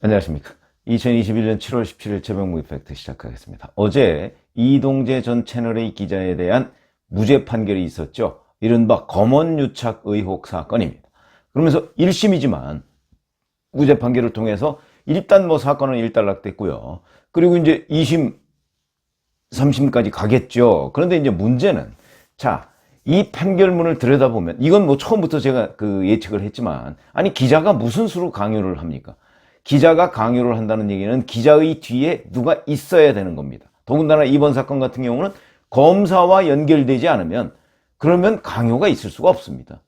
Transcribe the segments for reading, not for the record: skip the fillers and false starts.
안녕하십니까. 2021년 7월 17일 최병무 이펙트 시작하겠습니다. 어제 이동재 전 채널A 기자에 대한 무죄 판결이 있었죠. 이른바 검언유착 의혹 사건입니다. 그러면서 1심이지만 무죄 판결을 통해서 일단 사건은 일단락됐고요. 그리고 이제 2심, 3심까지 가겠죠. 그런데 이제 문제는, 이 판결문을 들여다보면, 이건 처음부터 제가 예측을 했지만, 아니, 기자가 무슨 수로 강요를 합니까? 기자가 강요를 한다는 얘기는 기자의 뒤에 누가 있어야 되는 겁니다. 더군다나 이번 사건 같은 경우는 검사와 연결되지 않으면 그러면 강요가 있을 수가 없습니다.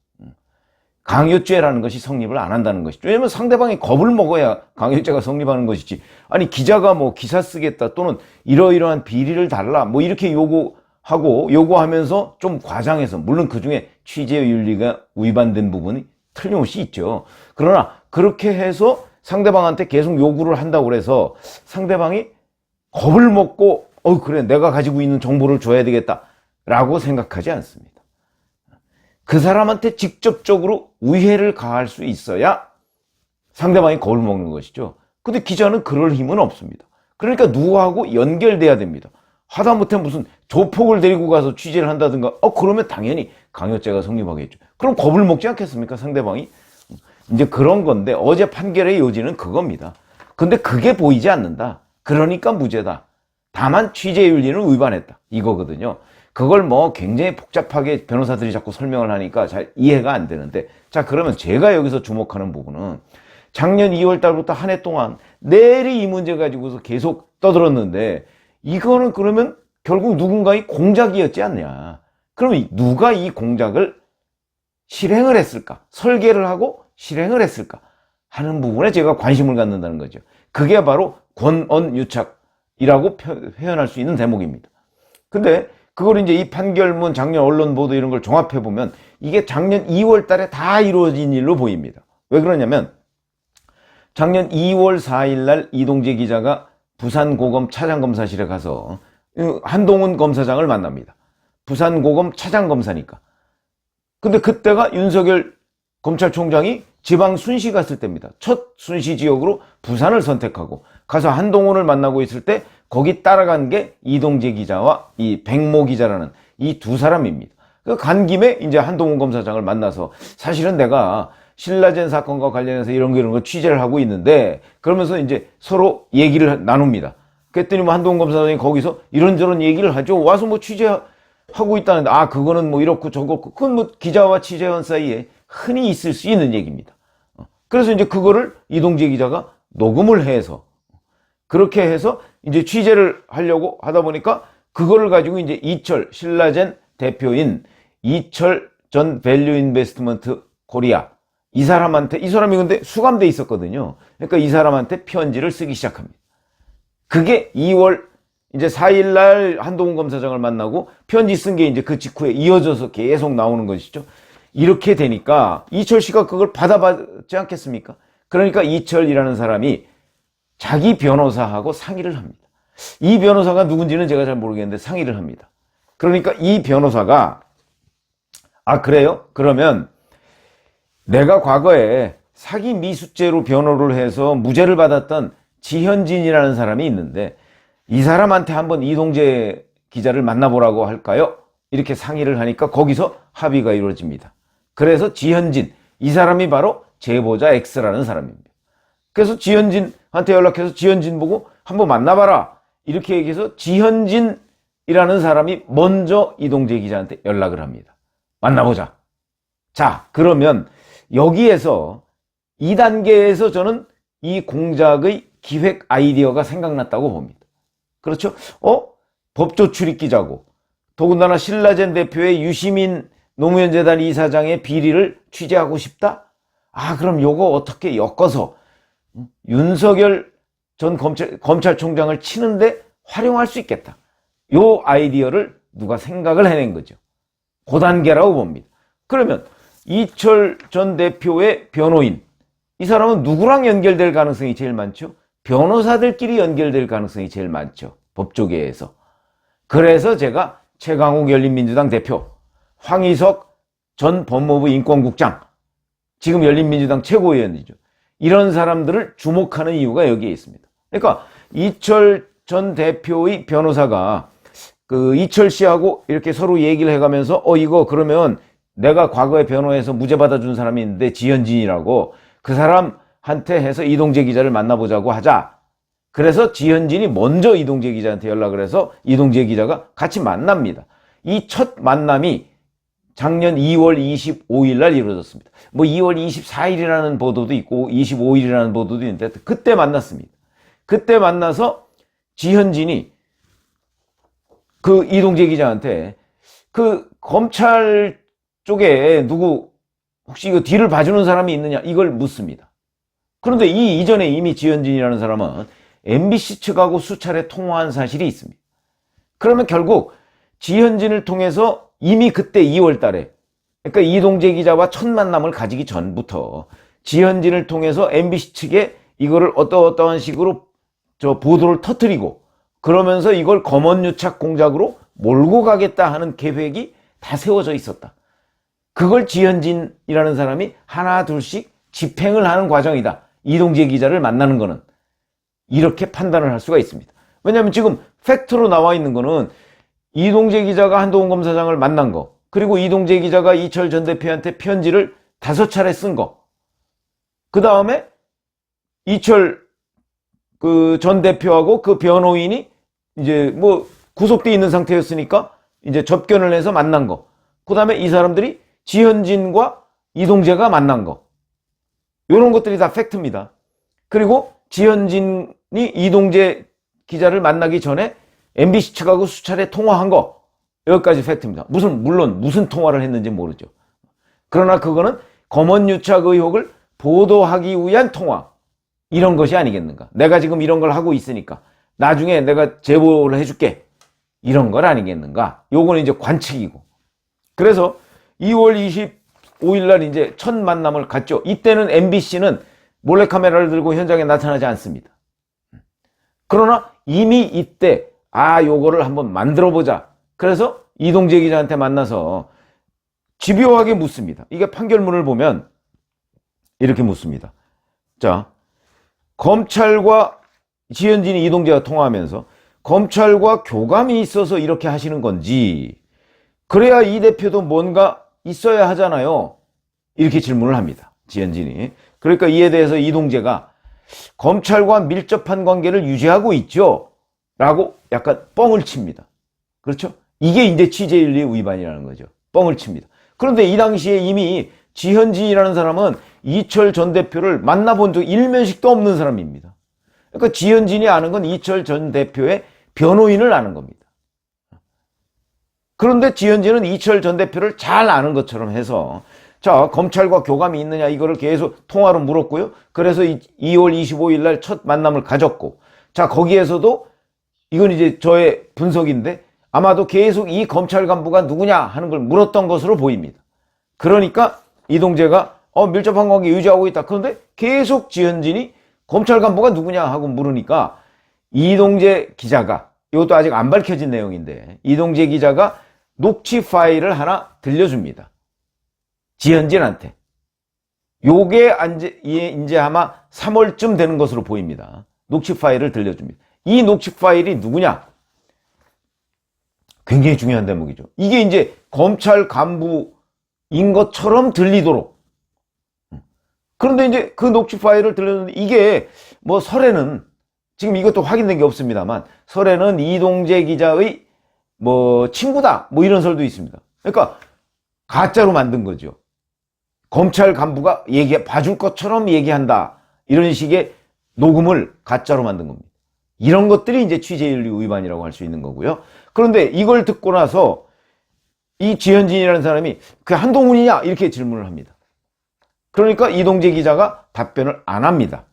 강요죄라는 것이 성립을 안 한다는 것이죠. 왜냐하면 상대방이 겁을 먹어야 강요죄가 성립하는 것이지. 아니, 기자가 기사 쓰겠다 또는 이러이러한 비리를 달라 이렇게 요구하면서 좀 과장해서, 물론 그중에 취재의 윤리가 위반된 부분이 틀림없이 있죠. 그러나 그렇게 해서 상대방한테 계속 요구를 한다고 그래서 상대방이 겁을 먹고 그래, 내가 가지고 있는 정보를 줘야 되겠다 라고 생각하지 않습니다. 그 사람한테 직접적으로 위해를 가할 수 있어야 상대방이 겁을 먹는 것이죠. 근데 기자는 그럴 힘은 없습니다. 그러니까 누구하고 연결돼야 됩니다. 하다못해 무슨 조폭을 데리고 가서 취재를 한다든가 그러면 당연히 강요죄가 성립하겠죠. 그럼 겁을 먹지 않겠습니까, 상대방이? 이제 그런 건데, 어제 판결의 요지는 그겁니다. 근데 그게 보이지 않는다. 그러니까 무죄다. 다만 취재윤리는 위반했다. 이거거든요. 그걸 굉장히 복잡하게 변호사들이 자꾸 설명을 하니까 잘 이해가 안 되는데, 그러면 제가 여기서 주목하는 부분은 작년 2월 달부터 한 해 동안 내리 이 문제 가지고서 계속 떠들었는데, 이거는 그러면 결국 누군가의 공작이었지 않냐. 그럼 누가 이 공작을 실행을 했을까? 설계를 하고 실행을 했을까 하는 부분에 제가 관심을 갖는다는 거죠. 그게 바로 권언유착이라고 표현할 수 있는 대목입니다. 근데 그걸 이제 이 판결문, 작년 언론 보도 이런 걸 종합해 보면 이게 작년 2월 달에 다 이루어진 일로 보입니다. 왜 그러냐면 작년 2월 4일 날 이동재 기자가 부산고검 차장검사실에 가서 한동훈 검사장을 만납니다. 부산고검 차장검사니까. 근데 그때가 윤석열 검찰총장이 지방 순시 갔을 때입니다. 첫 순시 지역으로 부산을 선택하고 가서 한동훈을 만나고 있을 때 거기 따라간 게 이동재 기자와 이 백모 기자라는 이 두 사람입니다. 간 김에 이제 한동훈 검사장을 만나서 사실은 내가 신라젠 사건과 관련해서 이런 거 취재를 하고 있는데, 그러면서 이제 서로 얘기를 나눕니다. 그랬더니 한동훈 검사장이 거기서 이런저런 얘기를 하죠. 와서 취재하고 있다는데, 그거는 이렇고 저렇고, 그건 기자와 취재원 사이에 흔히 있을 수 있는 얘기입니다. 그래서 이제 그거를 이동재 기자가 녹음을 해서, 그렇게 해서 이제 취재를 하려고 하다 보니까 그거를 가지고 이제 이철, 신라젠 대표인 이철 전 밸류 인베스트먼트 코리아, 이 사람이 근데 수감돼 있었거든요. 그러니까 이 사람한테 편지를 쓰기 시작합니다. 그게 2월 이제 4일 날 한동훈 검사장을 만나고 편지 쓴 게 이제 그 직후에 이어져서 계속 나오는 것이죠. 이렇게 되니까 이철 씨가 그걸 받아봤지 않겠습니까? 그러니까 이철이라는 사람이 자기 변호사하고 상의를 합니다. 이 변호사가 누군지는 제가 잘 모르겠는데 상의를 합니다. 그러니까 이 변호사가 그래요? 그러면 내가 과거에 사기 미수죄로 변호를 해서 무죄를 받았던 지현진이라는 사람이 있는데 이 사람한테 한번 이동재 기자를 만나보라고 할까요? 이렇게 상의를 하니까 거기서 합의가 이루어집니다. 그래서 지현진, 이 사람이 바로 제보자 X라는 사람입니다. 그래서 지현진한테 연락해서 지현진 보고 한번 만나봐라 이렇게 얘기해서 지현진이라는 사람이 먼저 이동재 기자한테 연락을 합니다. 만나보자. 그러면 여기에서 2단계에서 저는 이 공작의 기획 아이디어가 생각났다고 봅니다. 그렇죠? 법조 출입기자고, 더군다나 신라젠 대표의 유시민 노무현재단 이사장의 비리를 취재하고 싶다? 그럼 요거 어떻게 엮어서 윤석열 전 검찰총장을 치는데 활용할 수 있겠다. 요 아이디어를 누가 생각을 해낸 거죠. 그 단계라고 봅니다. 그러면 이철 전 대표의 변호인, 이 사람은 누구랑 연결될 가능성이 제일 많죠? 변호사들끼리 연결될 가능성이 제일 많죠. 법조계에서. 그래서 제가 최강욱 열린민주당 대표, 황희석 전 법무부 인권국장, 지금 열린민주당 최고위원이죠. 이런 사람들을 주목하는 이유가 여기에 있습니다. 그러니까 이철 전 대표의 변호사가 그 이철 씨하고 이렇게 서로 얘기를 해가면서 이거 그러면 내가 과거에 변호해서 무죄 받아준 사람이 있는데 지현진이라고 그 사람한테 해서 이동재 기자를 만나보자고 하자. 그래서 지현진이 먼저 이동재 기자한테 연락을 해서 이동재 기자가 같이 만납니다. 이 첫 만남이 작년 2월 25일 날 이루어졌습니다. 뭐 2월 24일이라는 보도도 있고 25일이라는 보도도 있는데 그때 만났습니다. 그때 만나서 지현진이 그 이동재 기자한테 그 검찰 쪽에 누구 혹시 이거 뒤를 봐주는 사람이 있느냐 이걸 묻습니다. 그런데 이 이전에 이미 지현진이라는 사람은 MBC 측하고 수차례 통화한 사실이 있습니다. 그러면 결국 지현진을 통해서 이미 그때 2월 달에 그러니까 이동재 기자와 첫 만남을 가지기 전부터 지현진을 통해서 MBC 측에 이거를 어떠한 식으로 보도를 터뜨리고 그러면서 이걸 검언유착 공작으로 몰고 가겠다 하는 계획이 다 세워져 있었다. 그걸 지현진이라는 사람이 하나 둘씩 집행을 하는 과정이다. 이동재 기자를 만나는 거는 이렇게 판단을 할 수가 있습니다. 왜냐하면 지금 팩트로 나와 있는 거는 이동재 기자가 한동훈 검사장을 만난 거, 그리고 이동재 기자가 이철 전 대표한테 편지를 5차례 쓴 거, 그 다음에 이철 그 전 대표하고 그 변호인이 이제 뭐 구속돼 있는 상태였으니까 이제 접견을 해서 만난 거, 그 다음에 이 사람들이 지현진과 이동재가 만난 거, 이런 것들이 다 팩트입니다. 그리고 지현진이 이동재 기자를 만나기 전에 MBC 측하고 수차례 통화한 거, 여기까지 팩트입니다. 물론 무슨 통화를 했는지 모르죠. 그러나 그거는 검언유착 의혹을 보도하기 위한 통화, 이런 것이 아니겠는가. 내가 지금 이런 걸 하고 있으니까 나중에 내가 제보를 해줄게, 이런 걸 아니겠는가. 요거는 이제 관측이고. 그래서 2월 25일 날 이제 첫 만남을 갖죠. 이때는 MBC는 몰래카메라를 들고 현장에 나타나지 않습니다. 그러나 이미 이때 요거를 한번 만들어 보자. 그래서 이동재 기자한테 만나서 집요하게 묻습니다. 이게 판결문을 보면 이렇게 묻습니다. 자, 검찰과 지현진이 이동재와 통화하면서 검찰과 교감이 있어서 이렇게 하시는 건지, 그래야 이 대표도 뭔가 있어야 하잖아요. 이렇게 질문을 합니다. 지현진이. 그러니까 이에 대해서 이동재가 검찰과 밀접한 관계를 유지하고 있죠. 라고 약간 뻥을 칩니다. 그렇죠? 이게 이제 취재윤리 위반이라는 거죠. 뻥을 칩니다. 그런데 이 당시에 이미 지현진이라는 사람은 이철 전 대표를 만나본 적 일면식도 없는 사람입니다. 그러니까 지현진이 아는 건 이철 전 대표의 변호인을 아는 겁니다. 그런데 지현진은 이철 전 대표를 잘 아는 것처럼 해서 자, 검찰과 교감이 있느냐 이거를 계속 통화로 물었고요. 그래서 2월 25일 날 첫 만남을 가졌고, 자, 거기에서도 이건 이제 저의 분석인데 아마도 계속 이 검찰 간부가 누구냐 하는 걸 물었던 것으로 보입니다. 그러니까 이동재가 밀접한 관계 유지하고 있다. 그런데 계속 지현진이 검찰 간부가 누구냐 하고 물으니까 이동재 기자가, 이것도 아직 안 밝혀진 내용인데 이동재 기자가 녹취 파일을 하나 들려줍니다. 지현진한테. 요게 이제 아마 3월쯤 되는 것으로 보입니다. 녹취 파일을 들려줍니다. 이 녹취 파일이 누구냐? 굉장히 중요한 대목이죠. 이게 이제 검찰 간부인 것처럼 들리도록. 그런데 이제 그 녹취 파일을 들려줬는데 이게 뭐 설에는, 지금 이것도 확인된 게 없습니다만, 설에는 이동재 기자의 뭐 친구다 뭐 이런 설도 있습니다. 그러니까 가짜로 만든 거죠. 검찰 간부가 봐줄 것처럼 얘기한다, 이런 식의 녹음을 가짜로 만든 겁니다. 이런 것들이 이제 취재윤리 위반이라고 할 수 있는 거고요. 그런데 이걸 듣고 나서 이 지현진이라는 사람이 그 한동훈이냐 이렇게 질문을 합니다. 그러니까 이동재 기자가 답변을 안 합니다.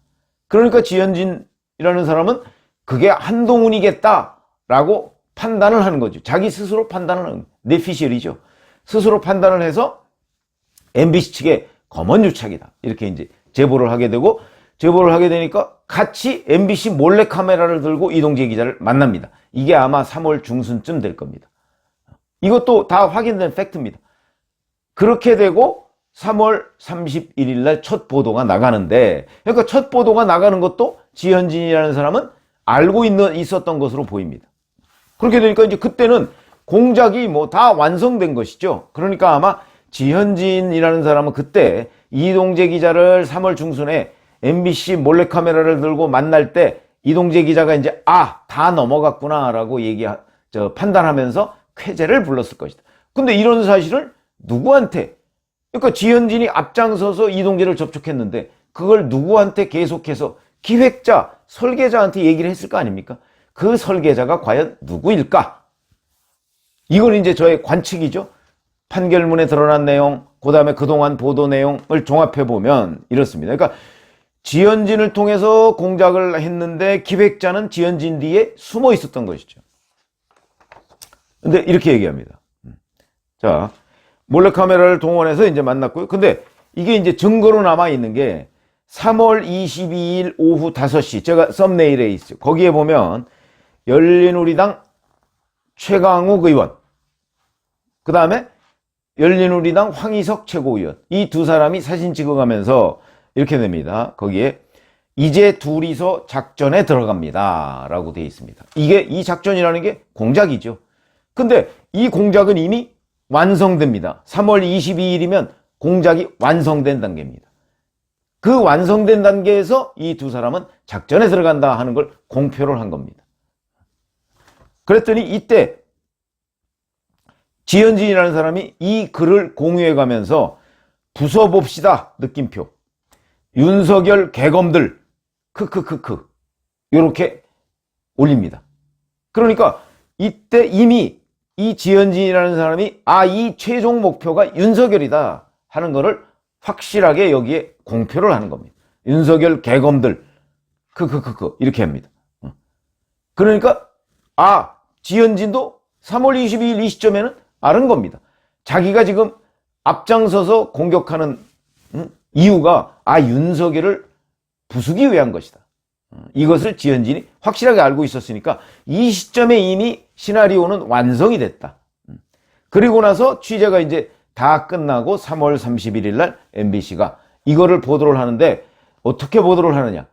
그러니까 지현진이라는 사람은 그게 한동훈이겠다라고 판단을 하는 거죠. 자기 스스로 판단을 하는, 뇌피셜이죠. 스스로 판단을 해서 MBC 측에 검언유착이다, 이렇게 이제 제보를 하게 되고, 제보를 하게 되니까 같이 MBC 몰래카메라를 들고 이동재 기자를 만납니다. 이게 아마 3월 중순쯤 될 겁니다. 이것도 다 확인된 팩트입니다. 그렇게 되고 3월 31일 날 첫 보도가 나가는데, 그러니까 첫 보도가 나가는 것도 지현진이라는 사람은 알고 있었던 것으로 보입니다. 그렇게 되니까 이제 그때는 공작이 뭐 다 완성된 것이죠. 그러니까 아마 지현진이라는 사람은 그때 이동재 기자를 3월 중순에 MBC 몰래카메라를 들고 만날 때 이동재 기자가 이제 다 넘어갔구나라고 판단하면서 쾌재를 불렀을 것이다. 근데 이런 사실을 누구한테, 그러니까 지현진이 앞장서서 이동재를 접촉했는데 그걸 누구한테 계속해서 기획자, 설계자한테 얘기를 했을 거 아닙니까? 그 설계자가 과연 누구일까? 이건 이제 저의 관측이죠. 판결문에 드러난 내용, 그 다음에 그동안 보도 내용을 종합해보면 이렇습니다. 그러니까 지현진을 통해서 공작을 했는데 기획자는 지현진 뒤에 숨어 있었던 것이죠. 근데 이렇게 얘기합니다. 자, 몰래카메라를 동원해서 이제 만났고요. 근데 이게 이제 증거로 남아있는 게 3월 22일 오후 5시, 제가 썸네일에 있죠. 거기에 보면 열린우리당 최강욱 의원, 그 다음에 열린우리당 황희석 최고위원, 이 두 사람이 사진 찍어가면서 이렇게 됩니다. 거기에 이제 둘이서 작전에 들어갑니다 라고 되어 있습니다. 이 작전이라는 게 공작이죠. 근데 이 공작은 이미 완성됩니다. 3월 22일이면 공작이 완성된 단계입니다. 그 완성된 단계에서 이 두 사람은 작전에 들어간다 하는 걸 공표를 한 겁니다. 그랬더니 이때 지현진이라는 사람이 이 글을 공유해 가면서 부숴봅시다 느낌표, 윤석열 개검들 크크크크 이렇게 올립니다. 그러니까 이때 이미 이 지현진이라는 사람이 이 최종 목표가 윤석열이다 하는 거를 확실하게 여기에 공표를 하는 겁니다. 윤석열 개검들 크크크크 이렇게 합니다. 그러니까 지현진도 3월 22일 이 시점에는 아는 겁니다. 자기가 지금 앞장서서 공격하는 이유가 윤석열을 부수기 위한 것이다. 이것을 지현진이 확실하게 알고 있었으니까 이 시점에 이미 시나리오는 완성이 됐다. 그리고 나서 취재가 이제 다 끝나고 3월 31일 날 MBC가 이거를 보도를 하는데 어떻게 보도를 하느냐?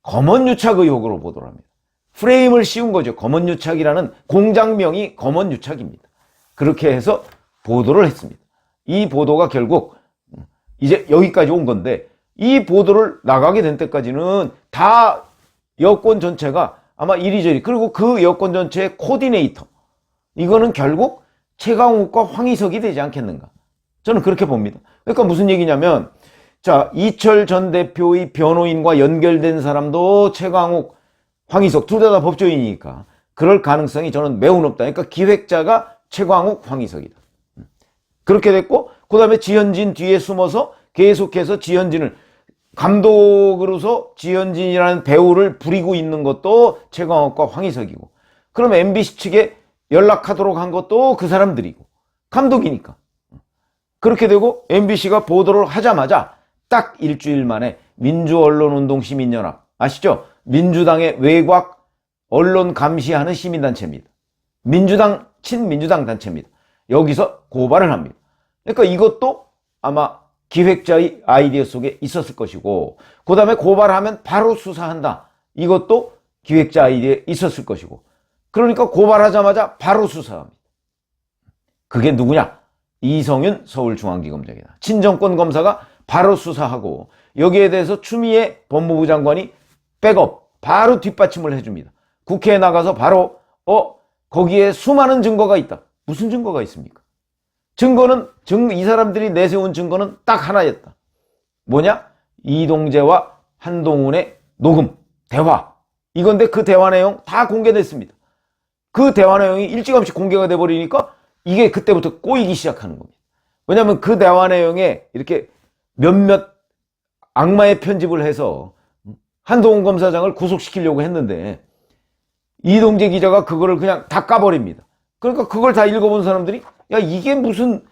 검언유착 의혹으로 보도를 합니다. 프레임을 씌운 거죠. 검언유착이라는 공작명이 검언유착입니다. 그렇게 해서 보도를 했습니다. 이 보도가 결국 이제 여기까지 온 건데, 이 보도를 나가게 된 때까지는 다 여권 전체가 아마 이리저리, 그리고 그 여권 전체의 코디네이터, 이거는 결국 최강욱과 황희석이 되지 않겠는가, 저는 그렇게 봅니다. 그러니까 무슨 얘기냐면, 자, 이철 전 대표의 변호인과 연결된 사람도 최강욱, 황희석 둘 다 법조인이니까 그럴 가능성이 저는 매우 높다. 그러니까 기획자가 최강욱, 황희석이다. 그렇게 됐고, 그 다음에 지현진 뒤에 숨어서 계속해서 지현진을 감독으로서 지현진이라는 배우를 부리고 있는 것도 최강욱과 황희석이고, 그럼 MBC 측에 연락하도록 한 것도 그 사람들이고, 감독이니까. 그렇게 되고 MBC가 보도를 하자마자 딱 일주일 만에 민주언론운동시민연합, 아시죠? 민주당의 외곽 언론 감시하는 시민단체입니다. 친민주당 단체입니다. 여기서 고발을 합니다. 그러니까 이것도 아마 기획자의 아이디어 속에 있었을 것이고, 그 다음에 고발하면 바로 수사한다, 이것도 기획자 아이디어에 있었을 것이고, 그러니까 고발하자마자 바로 수사합니다. 그게 누구냐? 이성윤 서울중앙지검장이다. 친정권 검사가 바로 수사하고, 여기에 대해서 추미애 법무부 장관이 백업, 바로 뒷받침을 해줍니다. 국회에 나가서 바로 거기에 수많은 증거가 있다. 무슨 증거가 있습니까? 이 사람들이 내세운 증거는 딱 하나였다. 뭐냐? 이동재와 한동훈의 녹음, 대화. 이건데 그 대화 내용 다 공개됐습니다. 그 대화 내용이 일찌감치 공개가 돼버리니까 이게 그때부터 꼬이기 시작하는 겁니다. 왜냐하면 그 대화 내용에 이렇게 몇몇 악마의 편집을 해서 한동훈 검사장을 구속시키려고 했는데, 이동재 기자가 그거를 그냥 다 까버립니다. 그러니까 그걸 다 읽어본 사람들이, 야, 이게 무슨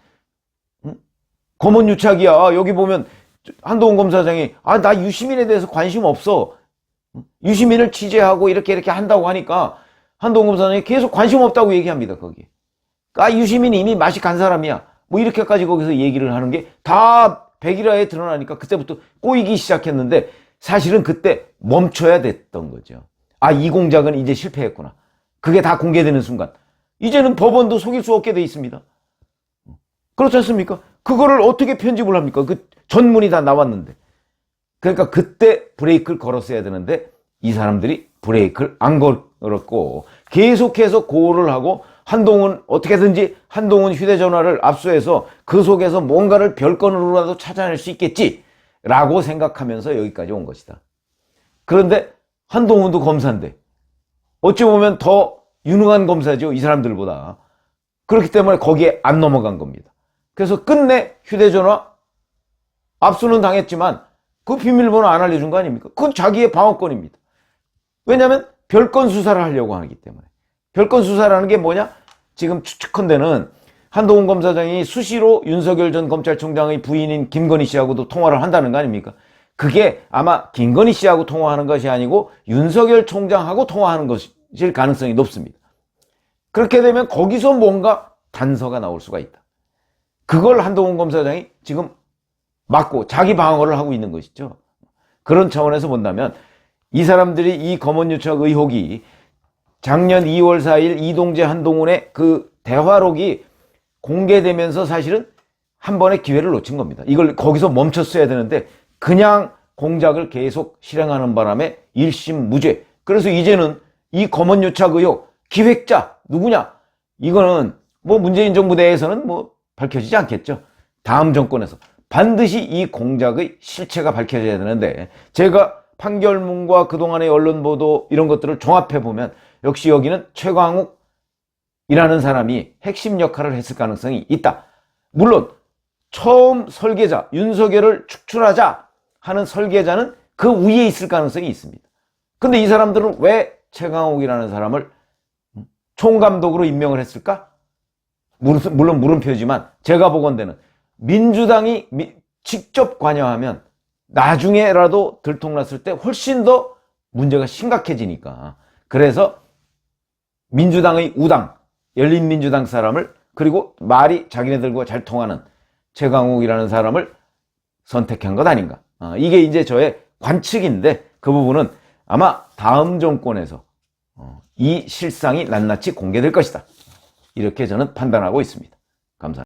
검언유착이야. 여기 보면 한동훈 검사장이 나 유시민에 대해서 관심 없어, 유시민을 취재하고 이렇게 한다고 하니까 한동훈 검사장이 계속 관심 없다고 얘기합니다. 거기에 유시민이 이미 맛이 간 사람이야, 뭐 이렇게까지 거기서 얘기를 하는 게 다 백일화에 드러나니까 그때부터 꼬이기 시작했는데 사실은 그때 멈춰야 됐던 거죠. 아, 이 공작은 이제 실패했구나. 그게 다 공개되는 순간 이제는 법원도 속일 수 없게 돼 있습니다. 그렇지 않습니까? 그거를 어떻게 편집을 합니까? 그 전문이 다 나왔는데. 그러니까 그때 브레이크를 걸었어야 되는데 이 사람들이 브레이크를 안 걸었고 계속해서 고를 하고 한동훈 어떻게든지 한동훈 휴대전화를 압수해서 그 속에서 뭔가를 별건으로라도 찾아낼 수 있겠지라고 생각하면서 여기까지 온 것이다. 그런데 한동훈도 검사인데 어찌 보면 더 유능한 검사죠. 이 사람들보다. 그렇기 때문에 거기에 안 넘어간 겁니다. 그래서 끝내 휴대전화 압수는 당했지만 그 비밀번호 안 알려준 거 아닙니까? 그건 자기의 방어권입니다. 왜냐하면 별건 수사를 하려고 하기 때문에. 별건 수사라는 게 뭐냐? 지금 추측컨대는 한동훈 검사장이 수시로 윤석열 전 검찰총장의 부인인 김건희 씨하고도 통화를 한다는 거 아닙니까? 그게 아마 김건희 씨하고 통화하는 것이 아니고 윤석열 총장하고 통화하는 것일 가능성이 높습니다. 그렇게 되면 거기서 뭔가 단서가 나올 수가 있다. 그걸 한동훈 검사장이 지금 막고 자기 방어를 하고 있는 것이죠. 그런 차원에서 본다면 이 사람들이 이 검언유착 의혹이 작년 2월 4일 이동재 한동훈의 그 대화록이 공개되면서 사실은 한 번의 기회를 놓친 겁니다. 이걸 거기서 멈췄어야 되는데 그냥 공작을 계속 실행하는 바람에 1심 무죄. 그래서 이제는 이 검언유착 의혹 기획자 누구냐? 이거는 뭐 문재인 정부 내에서는 뭐 밝혀지지 않겠죠. 다음 정권에서 반드시 이 공작의 실체가 밝혀져야 되는데 제가 판결문과 그동안의 언론 보도 이런 것들을 종합해 보면 역시 여기는 최광욱이라는 사람이 핵심 역할을 했을 가능성이 있다. 물론 처음 설계자 윤석열을 축출하자 하는 설계자는 그 위에 있을 가능성이 있습니다. 근데 이 사람들은 왜 최광욱이라는 사람을 총감독으로 임명을 했을까? 물론 물음표지만 제가 보건대는 민주당이 직접 관여하면 나중에라도 들통났을 때 훨씬 더 문제가 심각해지니까 그래서 민주당의 우당 열린민주당 사람을 그리고 말이 자기네들과 잘 통하는 최강욱이라는 사람을 선택한 것 아닌가. 이게 이제 저의 관측인데 그 부분은 아마 다음 정권에서 이 실상이 낱낱이 공개될 것이다. 이렇게 저는 판단하고 있습니다. 감사합니다.